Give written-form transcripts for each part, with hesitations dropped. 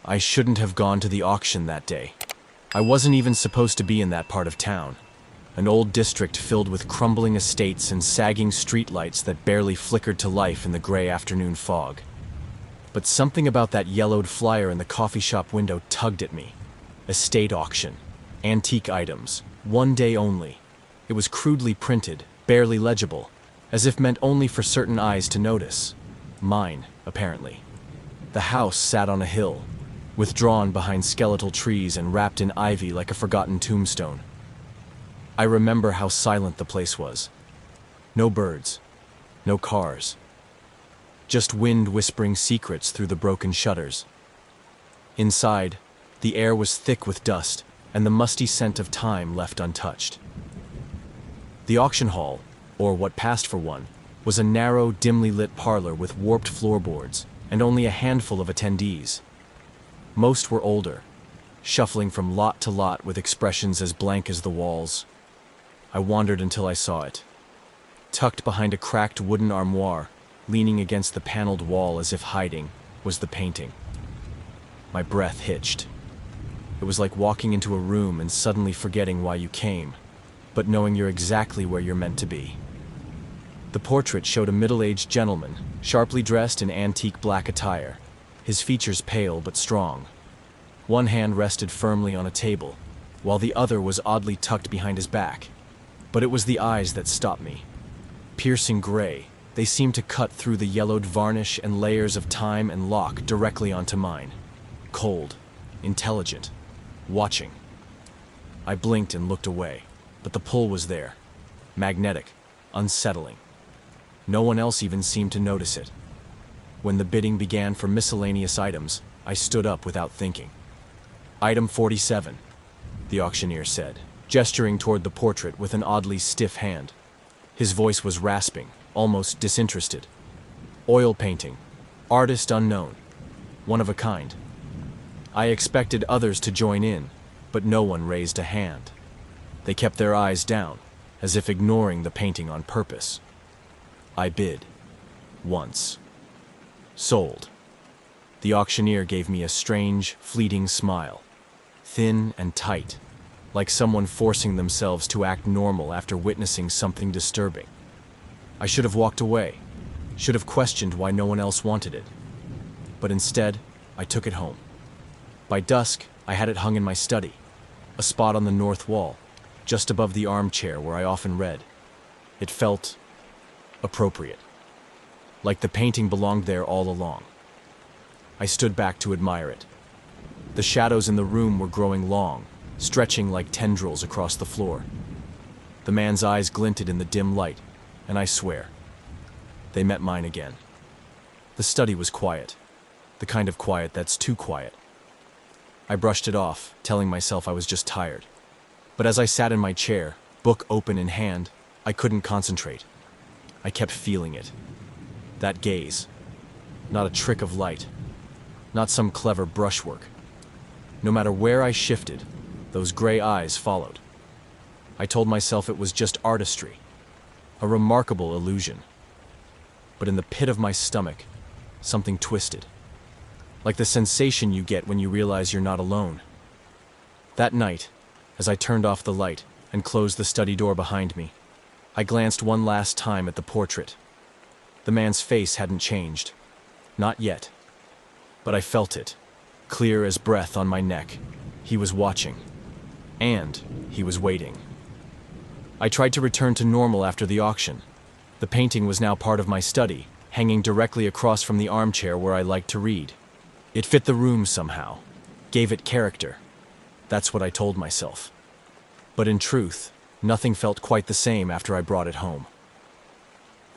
I shouldn't have gone to the auction that day. I wasn't even supposed to be in that part of town. An old district filled with crumbling estates and sagging streetlights that barely flickered to life in the gray afternoon fog. But something about that yellowed flyer in the coffee shop window tugged at me. Estate auction. Antique items. 1 day only. It was crudely printed, barely legible, as if meant only for certain eyes to notice. Mine, apparently. The house sat on a hill, withdrawn behind skeletal trees and wrapped in ivy like a forgotten tombstone. I remember how silent the place was. No birds, no cars. Just wind whispering secrets through the broken shutters. Inside, the air was thick with dust, and the musty scent of time left untouched. The auction hall, or what passed for one, was a narrow, dimly lit parlor with warped floorboards, and only a handful of attendees. Most were older, shuffling from lot to lot with expressions as blank as the walls. I wandered until I saw it. Tucked behind a cracked wooden armoire, leaning against the paneled wall as if hiding, was the painting. My breath hitched. It was like walking into a room and suddenly forgetting why you came, but knowing you're exactly where you're meant to be. The portrait showed a middle-aged gentleman, sharply dressed in antique black attire, his features pale but strong. One hand rested firmly on a table, while the other was oddly tucked behind his back. But it was the eyes that stopped me. Piercing gray, they seemed to cut through the yellowed varnish and layers of time and lock directly onto mine. Cold, intelligent, watching. I blinked and looked away, but the pull was there. Magnetic, unsettling. No one else even seemed to notice it. When the bidding began for miscellaneous items, I stood up without thinking. "Item 47, the auctioneer said, gesturing toward the portrait with an oddly stiff hand. His voice was rasping, almost disinterested. "Oil painting. Artist unknown. One of a kind." I expected others to join in, but no one raised a hand. They kept their eyes down, as if ignoring the painting on purpose. I bid. Once. Sold. The auctioneer gave me a strange, fleeting smile. Thin and tight, like someone forcing themselves to act normal after witnessing something disturbing. I should have walked away, should have questioned why no one else wanted it. But instead, I took it home. By dusk, I had it hung in my study, a spot on the north wall, just above the armchair where I often read. It felt appropriate, like the painting belonged there all along. I stood back to admire it. The shadows in the room were growing long, stretching like tendrils across the floor. The man's eyes glinted in the dim light, and I swear, they met mine again. The study was quiet, the kind of quiet that's too quiet. I brushed it off, telling myself I was just tired. But as I sat in my chair, book open in hand, I couldn't concentrate. I kept feeling it. That gaze. Not a trick of light. Not some clever brushwork. No matter where I shifted, those gray eyes followed. I told myself it was just artistry. A remarkable illusion. But in the pit of my stomach, something twisted. Like the sensation you get when you realize you're not alone. That night, as I turned off the light and closed the study door behind me, I glanced one last time at the portrait. The man's face hadn't changed. Not yet. But I felt it, clear as breath on my neck. He was watching. And he was waiting. I tried to return to normal after the auction. The painting was now part of my study, hanging directly across from the armchair where I liked to read. It fit the room somehow, gave it character. That's what I told myself. But in truth, nothing felt quite the same after I brought it home.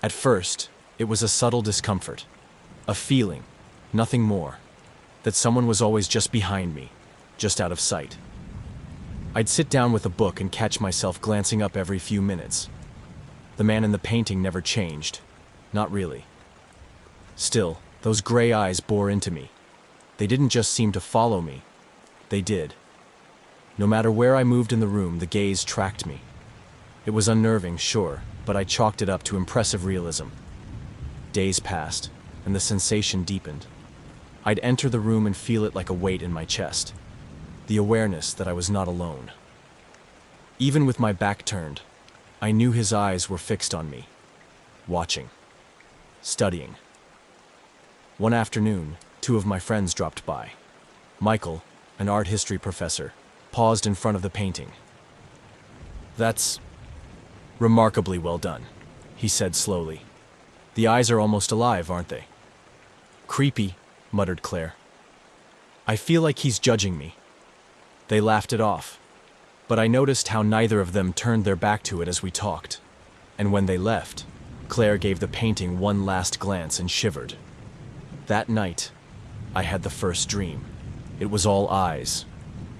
At first, it was a subtle discomfort, a feeling, nothing more, that someone was always just behind me, just out of sight. I'd sit down with a book and catch myself glancing up every few minutes. The man in the painting never changed, not really. Still, those gray eyes bore into me. They didn't just seem to follow me, they did. No matter where I moved in the room, the gaze tracked me. It was unnerving, sure, but I chalked it up to impressive realism. Days passed, and the sensation deepened. I'd enter the room and feel it like a weight in my chest. The awareness that I was not alone. Even with my back turned, I knew his eyes were fixed on me, watching, studying. One afternoon, two of my friends dropped by. Michael, an art history professor, paused in front of the painting. "That's remarkably well done," he said slowly. "The eyes are almost alive, aren't they?" "Creepy," muttered Claire. "I feel like he's judging me." They laughed it off, but I noticed how neither of them turned their back to it as we talked. And when they left, Claire gave the painting one last glance and shivered. That night, I had the first dream. It was all eyes,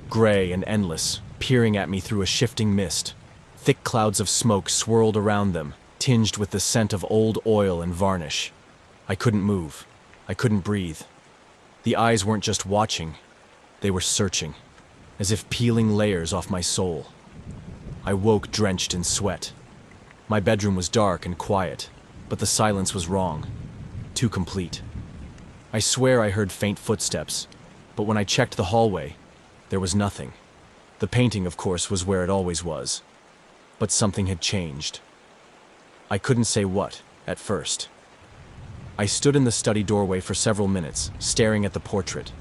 gray and endless, peering at me through a shifting mist. Thick clouds of smoke swirled around them, tinged with the scent of old oil and varnish. I couldn't move. I couldn't breathe. The eyes weren't just watching, they were searching, as if peeling layers off my soul. I woke drenched in sweat. My bedroom was dark and quiet, but the silence was wrong, too complete. I swear I heard faint footsteps, but when I checked the hallway, there was nothing. The painting, of course, was where it always was, but something had changed. I couldn't say what, at first. I stood in the study doorway for several minutes, staring at the portrait.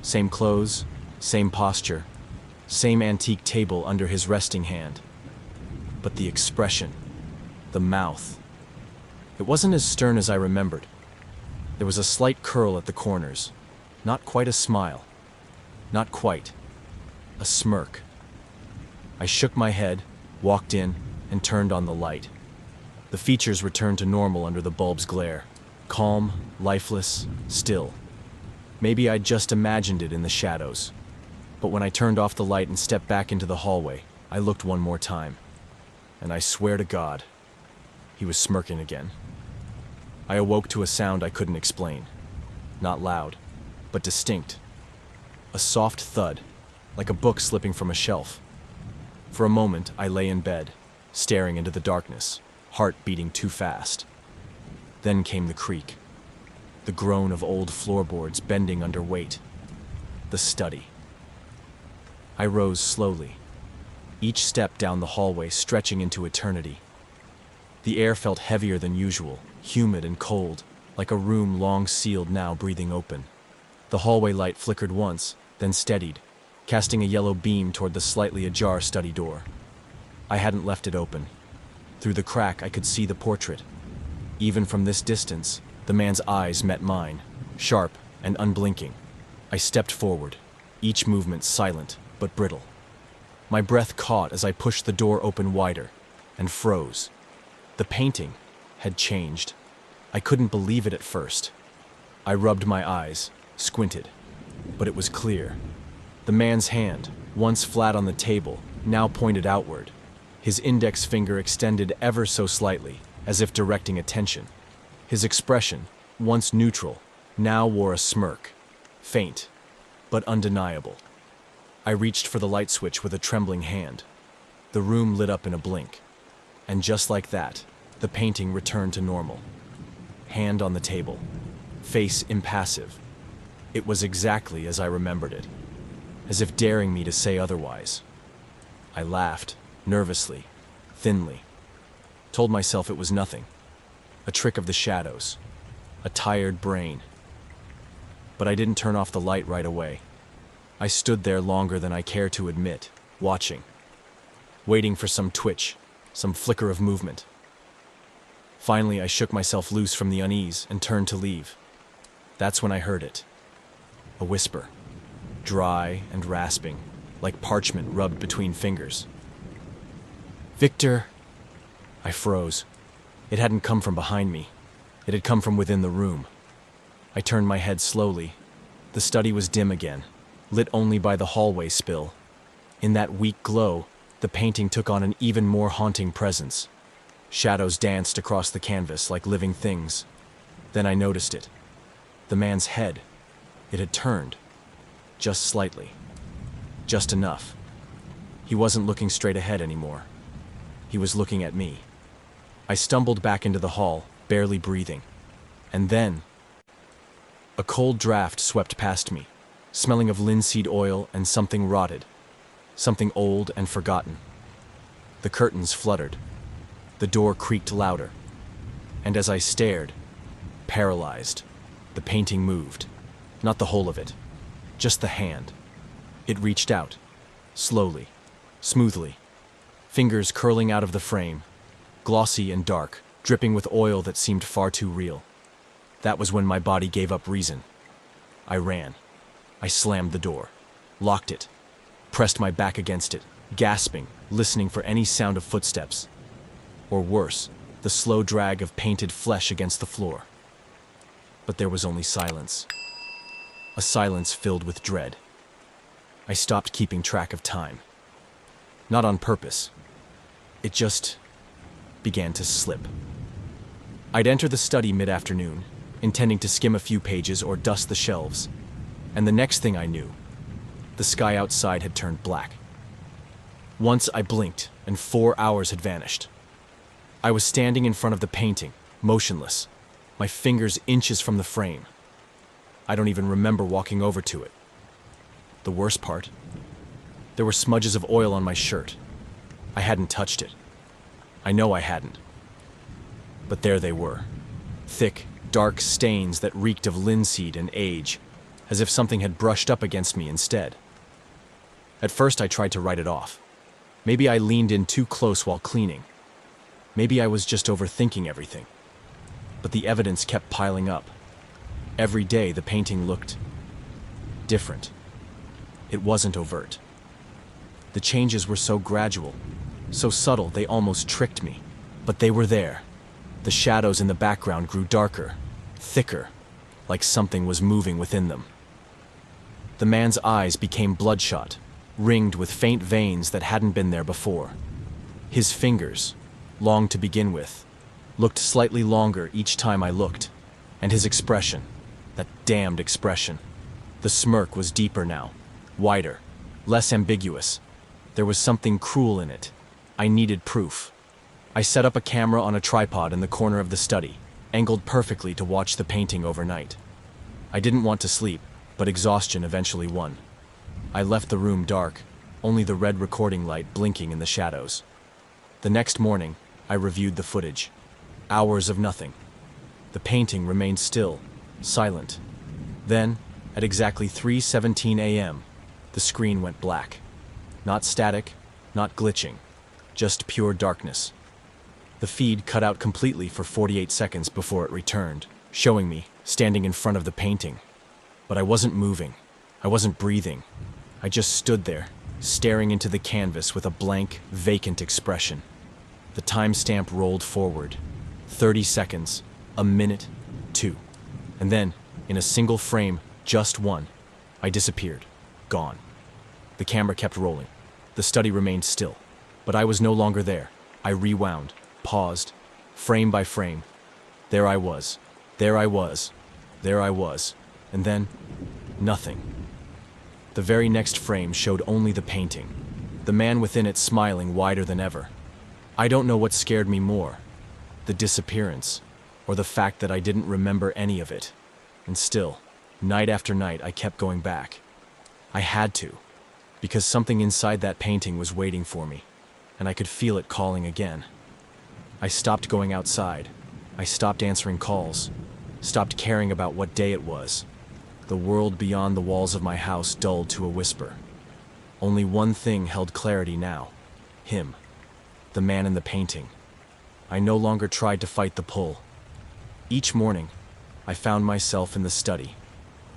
Same clothes, same posture, same antique table under his resting hand. But the expression, the mouth, it wasn't as stern as I remembered. There was a slight curl at the corners, not quite a smile, not quite, a smirk. I shook my head, walked in, and turned on the light. The features returned to normal under the bulb's glare. Calm, lifeless, still. Maybe I'd just imagined it in the shadows. But when I turned off the light and stepped back into the hallway, I looked one more time. And I swear to God, he was smirking again. I awoke to a sound I couldn't explain. Not loud, but distinct. A soft thud, like a book slipping from a shelf. For a moment, I lay in bed, staring into the darkness, heart beating too fast. Then came the creak, the groan of old floorboards bending under weight. The study. I rose slowly, each step down the hallway stretching into eternity. The air felt heavier than usual, humid and cold, like a room long sealed now breathing open. The hallway light flickered once, then steadied, casting a yellow beam toward the slightly ajar study door. I hadn't left it open. Through the crack I could see the portrait. Even from this distance, the man's eyes met mine, sharp and unblinking. I stepped forward, each movement silent but brittle. My breath caught as I pushed the door open wider, and froze. The painting had changed. I couldn't believe it at first. I rubbed my eyes, squinted, but it was clear. The man's hand, once flat on the table, now pointed outward. His index finger extended ever so slightly, as if directing attention. His expression, once neutral, now wore a smirk, faint, but undeniable. I reached for the light switch with a trembling hand. The room lit up in a blink, and just like that, the painting returned to normal. Hand on the table, face impassive. It was exactly as I remembered it, as if daring me to say otherwise. I laughed, nervously, thinly. Told myself it was nothing. A trick of the shadows. A tired brain. But I didn't turn off the light right away. I stood there longer than I care to admit, watching. Waiting for some twitch, some flicker of movement. Finally, I shook myself loose from the unease and turned to leave. That's when I heard it. A whisper. Dry and rasping, like parchment rubbed between fingers. "Victor!" I froze. It hadn't come from behind me. It had come from within the room. I turned my head slowly. The study was dim again, lit only by the hallway spill. In that weak glow, the painting took on an even more haunting presence. Shadows danced across the canvas like living things. Then I noticed it. The man's head. It had turned. Just slightly. Just enough. He wasn't looking straight ahead anymore. He was looking at me. I stumbled back into the hall, barely breathing. And then, A cold draft swept past me, smelling of linseed oil and something rotted, something old and forgotten. The curtains fluttered. The door creaked louder. And as I stared, paralyzed, the painting moved. Not the whole of it, just the hand. It reached out, slowly, smoothly, fingers curling out of the frame, glossy and dark, dripping with oil that seemed far too real. That was when my body gave up reason. I ran. I slammed the door, locked it, pressed my back against it, gasping, listening for any sound of footsteps. Or worse, the slow drag of painted flesh against the floor. But there was only silence. A silence filled with dread. I stopped keeping track of time. Not on purpose. It just began to slip. I'd enter the study mid-afternoon, intending to skim a few pages or dust the shelves, and the next thing I knew, the sky outside had turned black. Once I blinked, and 4 hours had vanished. I was standing in front of the painting, motionless, my fingers inches from the frame. I don't even remember walking over to it. The worst part? There were smudges of oil on my shirt. I hadn't touched it. I know I hadn't. But there they were. Thick, dark stains that reeked of linseed and age, as if something had brushed up against me instead. At first I tried to write it off. Maybe I leaned in too close while cleaning. Maybe I was just overthinking everything. But the evidence kept piling up. Every day the painting looked different. It wasn't overt. The changes were so gradual, so subtle they almost tricked me. But they were there. The shadows in the background grew darker, thicker, like something was moving within them. The man's eyes became bloodshot, ringed with faint veins that hadn't been there before. His fingers, long to begin with, looked slightly longer each time I looked, and his expression, that damned expression, the smirk was deeper now, wider, less ambiguous. There was something cruel in it. I needed proof. I set up a camera on a tripod in the corner of the study, angled perfectly to watch the painting overnight. I didn't want to sleep, but exhaustion eventually won. I left the room dark, only the red recording light blinking in the shadows. The next morning, I reviewed the footage. Hours of nothing. The painting remained still, silent. Then, at exactly 3:17 a.m., the screen went black. Not static, not glitching, just pure darkness. The feed cut out completely for 48 seconds before it returned, showing me standing in front of the painting. But I wasn't moving. I wasn't breathing. I just stood there, staring into the canvas with a blank, vacant expression. The timestamp rolled forward. 30 seconds, a minute, 2. And then, in a single frame, just one, I disappeared, gone. The camera kept rolling. The study remained still. But I was no longer there. I rewound, paused, frame by frame. There I was. There I was. There I was. And then, nothing. The very next frame showed only the painting, the man within it smiling wider than ever. I don't know what scared me more, the disappearance, or the fact that I didn't remember any of it. And still, night after night, I kept going back. I had to, because something inside that painting was waiting for me, and I could feel it calling again. I stopped going outside. I stopped answering calls, stopped caring about what day it was. The world beyond the walls of my house dulled to a whisper. Only one thing held clarity now. Him. The man in the painting. I no longer tried to fight the pull. Each morning, I found myself in the study,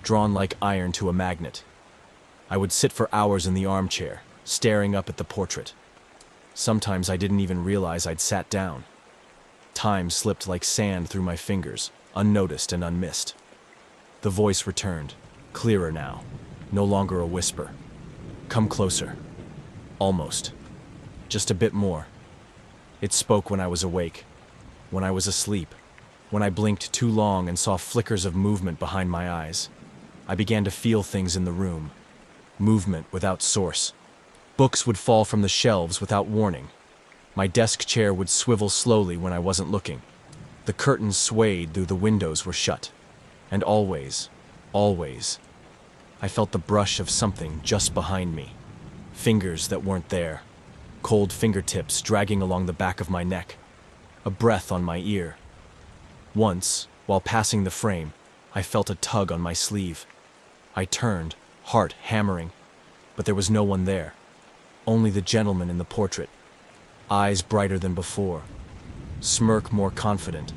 drawn like iron to a magnet. I would sit for hours in the armchair, staring up at the portrait. Sometimes I didn't even realize I'd sat down. Time slipped like sand through my fingers, unnoticed and unmissed. The voice returned, clearer now, no longer a whisper. Come closer. Almost. Just a bit more. It spoke when I was awake, when I was asleep, when I blinked too long and saw flickers of movement behind my eyes. I began to feel things in the room. Movement without source. Books would fall from the shelves without warning. My desk chair would swivel slowly when I wasn't looking. The curtains swayed though the windows were shut. And always, Always. I felt the brush of something just behind me. Fingers that weren't there. Cold fingertips dragging along the back of my neck. A breath on my ear. Once, while passing the frame, I felt a tug on my sleeve. I turned, heart hammering, but there was no one there. Only the gentleman in the portrait. Eyes brighter than before. Smirk more confident.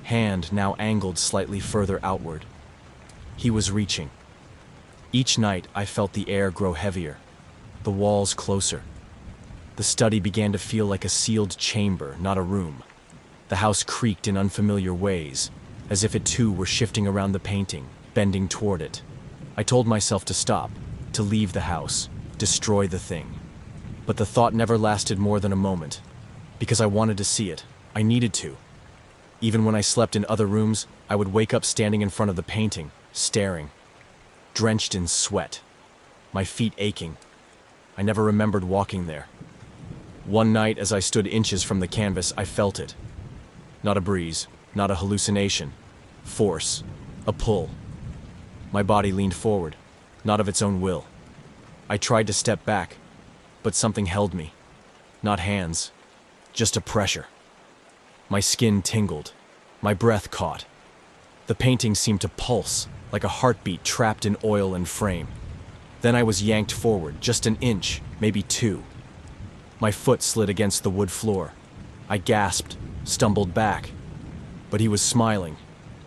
Hand now angled slightly further outward. He was reaching. Each night I felt the air grow heavier, the walls closer. The study began to feel like a sealed chamber, not a room. The house creaked in unfamiliar ways, as if it too were shifting around the painting, bending toward it. I told myself to stop, to leave the house, destroy the thing. But the thought never lasted more than a moment, because I wanted to see it. I needed to. Even when I slept in other rooms, I would wake up standing in front of the painting, staring, drenched in sweat, my feet aching. I never remembered walking there. One night, as I stood inches from the canvas, I felt it. Not a breeze, not a hallucination. Force, a pull. My body leaned forward, not of its own will. I tried to step back, but something held me. Not hands, just a pressure. My skin tingled, my breath caught. The painting seemed to pulse, like a heartbeat trapped in oil and frame. Then I was yanked forward, just an inch, maybe two. My foot slid against the wood floor. I gasped, stumbled back. But he was smiling,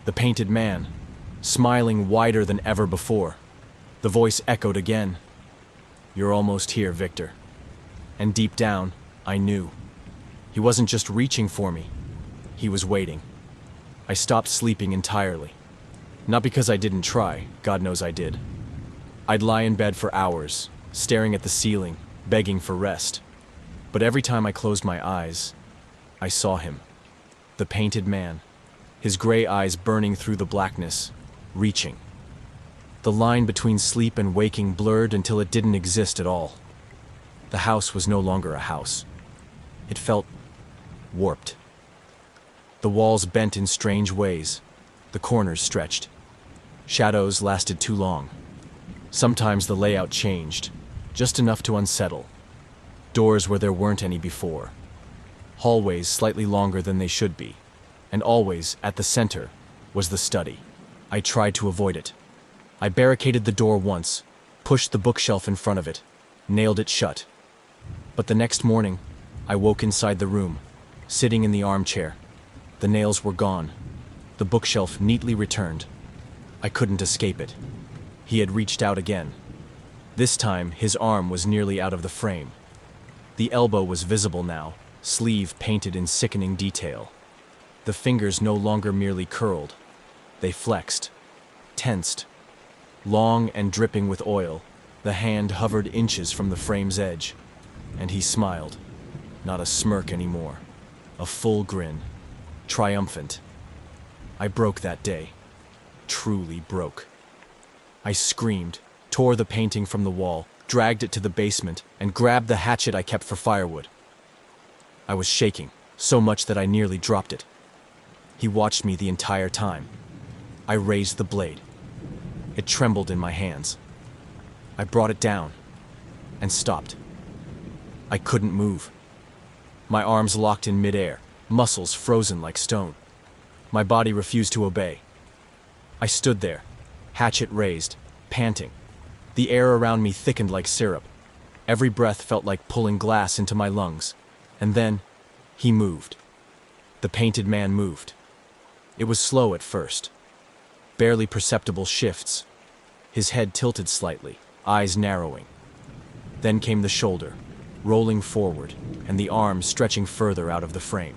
the painted man, smiling wider than ever before. The voice echoed again. "You're almost here, Victor." And deep down, I knew. He wasn't just reaching for me. He was waiting. I stopped sleeping entirely. Not because I didn't try, God knows I did. I'd lie in bed for hours, staring at the ceiling, begging for rest. But every time I closed my eyes, I saw him. The painted man, his gray eyes burning through the blackness, reaching. The line between sleep and waking blurred until it didn't exist at all. The house was no longer a house. It felt warped. The walls bent in strange ways. The corners stretched. Shadows lasted too long. Sometimes the layout changed, just enough to unsettle. Doors where there weren't any before. Hallways slightly longer than they should be. And always, at the center, was the study. I tried to avoid it. I barricaded the door once, pushed the bookshelf in front of it, nailed it shut. But the next morning, I woke inside the room, sitting in the armchair. The nails were gone. The bookshelf neatly returned. I couldn't escape it. He had reached out again. This time, his arm was nearly out of the frame. The elbow was visible now, sleeve painted in sickening detail. The fingers no longer merely curled. They flexed, tensed. Long and dripping with oil, the hand hovered inches from the frame's edge. And he smiled. Not a smirk anymore. A full grin. Triumphant. I broke that day. Truly broke. I screamed, tore the painting from the wall, dragged it to the basement, and grabbed the hatchet I kept for firewood. I was shaking, so much that I nearly dropped it. He watched me the entire time. I raised the blade. It trembled in my hands. I brought it down and stopped. I couldn't move. My arms locked in midair, muscles frozen like stone. My body refused to obey. I stood there, hatchet raised, panting. The air around me thickened like syrup. Every breath felt like pulling glass into my lungs. And then, he moved. The painted man moved. It was slow at first. Barely perceptible shifts. His head tilted slightly, eyes narrowing. Then came the shoulder, rolling forward, and the arm stretching further out of the frame.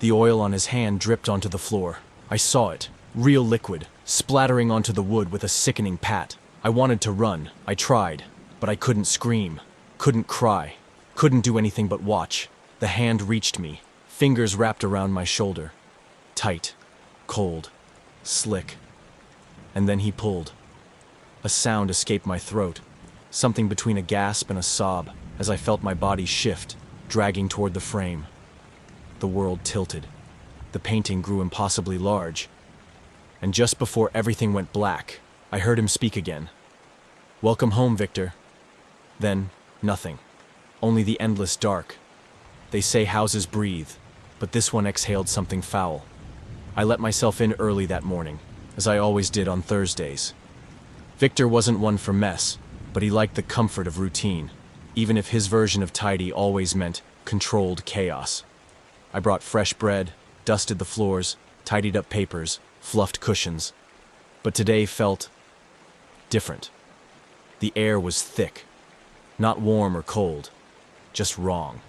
The oil on his hand dripped onto the floor. I saw it, real liquid, splattering onto the wood with a sickening pat. I wanted to run. I tried, but I couldn't scream, couldn't cry, couldn't do anything but watch. The hand reached me, fingers wrapped around my shoulder. Tight, cold, slick. And then he pulled. A sound escaped my throat, something between a gasp and a sob, as I felt my body shift, dragging toward the frame. The world tilted. The painting grew impossibly large. And just before everything went black, I heard him speak again. "Welcome home, Victor." Then, nothing. Only the endless dark. They say houses breathe, but this one exhaled something foul. I let myself in early that morning, as I always did on Thursdays. Victor wasn't one for mess, but he liked the comfort of routine, even if his version of tidy always meant controlled chaos. I brought fresh bread, dusted the floors, tidied up papers, fluffed cushions. But today felt different. The air was thick, not warm or cold, just wrong.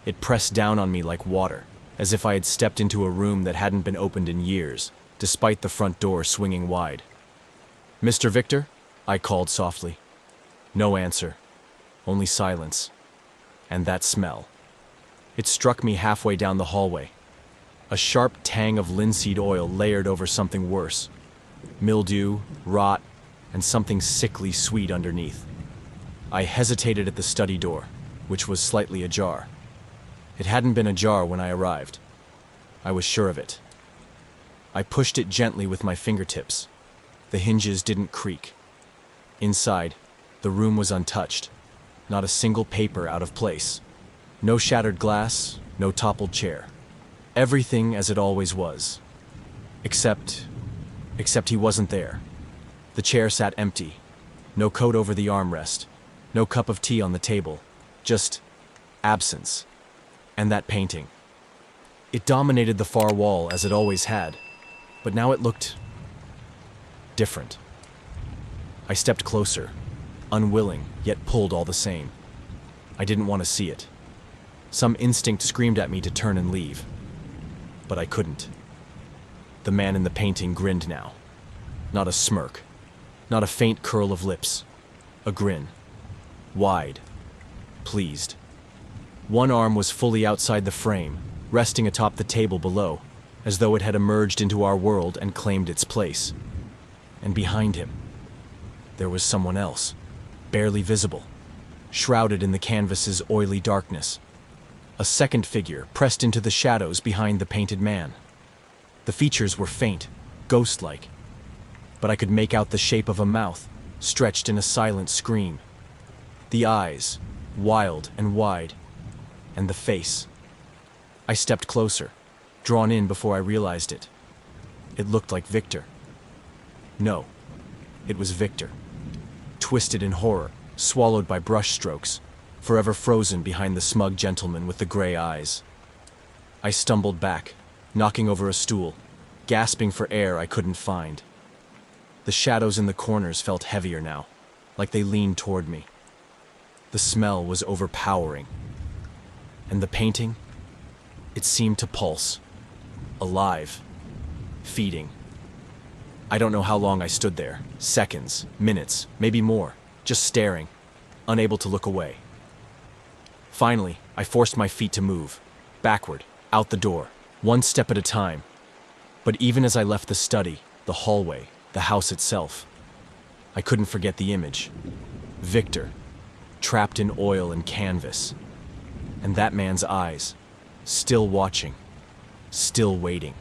It pressed down on me like water, as if I had stepped into a room that hadn't been opened in years, despite the front door swinging wide. "Mr. Victor?" I called softly. No answer, only silence. And that smell. It struck me halfway down the hallway. A sharp tang of linseed oil layered over something worse. Mildew, rot, and something sickly sweet underneath. I hesitated at the study door, which was slightly ajar. It hadn't been ajar when I arrived. I was sure of it. I pushed it gently with my fingertips. The hinges didn't creak. Inside, the room was untouched. Not a single paper out of place. No shattered glass, no toppled chair. Everything as it always was. Except he wasn't there. The chair sat empty. No coat over the armrest. No cup of tea on the table. Just absence. And that painting. It dominated the far wall as it always had, but now it looked different. I stepped closer, unwilling, yet pulled all the same. I didn't want to see it. Some instinct screamed at me to turn and leave, but I couldn't. The man in the painting grinned now. Not a smirk, not a faint curl of lips. A grin. Wide. Pleased. One arm was fully outside the frame, resting atop the table below, as though it had emerged into our world and claimed its place. And behind him, there was someone else, barely visible, shrouded in the canvas's oily darkness. A second figure pressed into the shadows behind the painted man. The features were faint, ghost-like, but I could make out the shape of a mouth, stretched in a silent scream. The eyes, wild and wide, and the face. I stepped closer, drawn in before I realized it. It looked like Victor. No, it was Victor. Twisted in horror, swallowed by brushstrokes, forever frozen behind the smug gentleman with the gray eyes. I stumbled back, knocking over a stool, gasping for air I couldn't find. The shadows in the corners felt heavier now, like they leaned toward me. The smell was overpowering. And the painting? It seemed to pulse. Alive. Feeding. I don't know how long I stood there. Seconds, minutes, maybe more. Just staring, unable to look away. Finally, I forced my feet to move. Backward, out the door, one step at a time. But even as I left the study, the hallway, the house itself, I couldn't forget the image. Victor, trapped in oil and canvas. And that man's eyes, still watching, still waiting.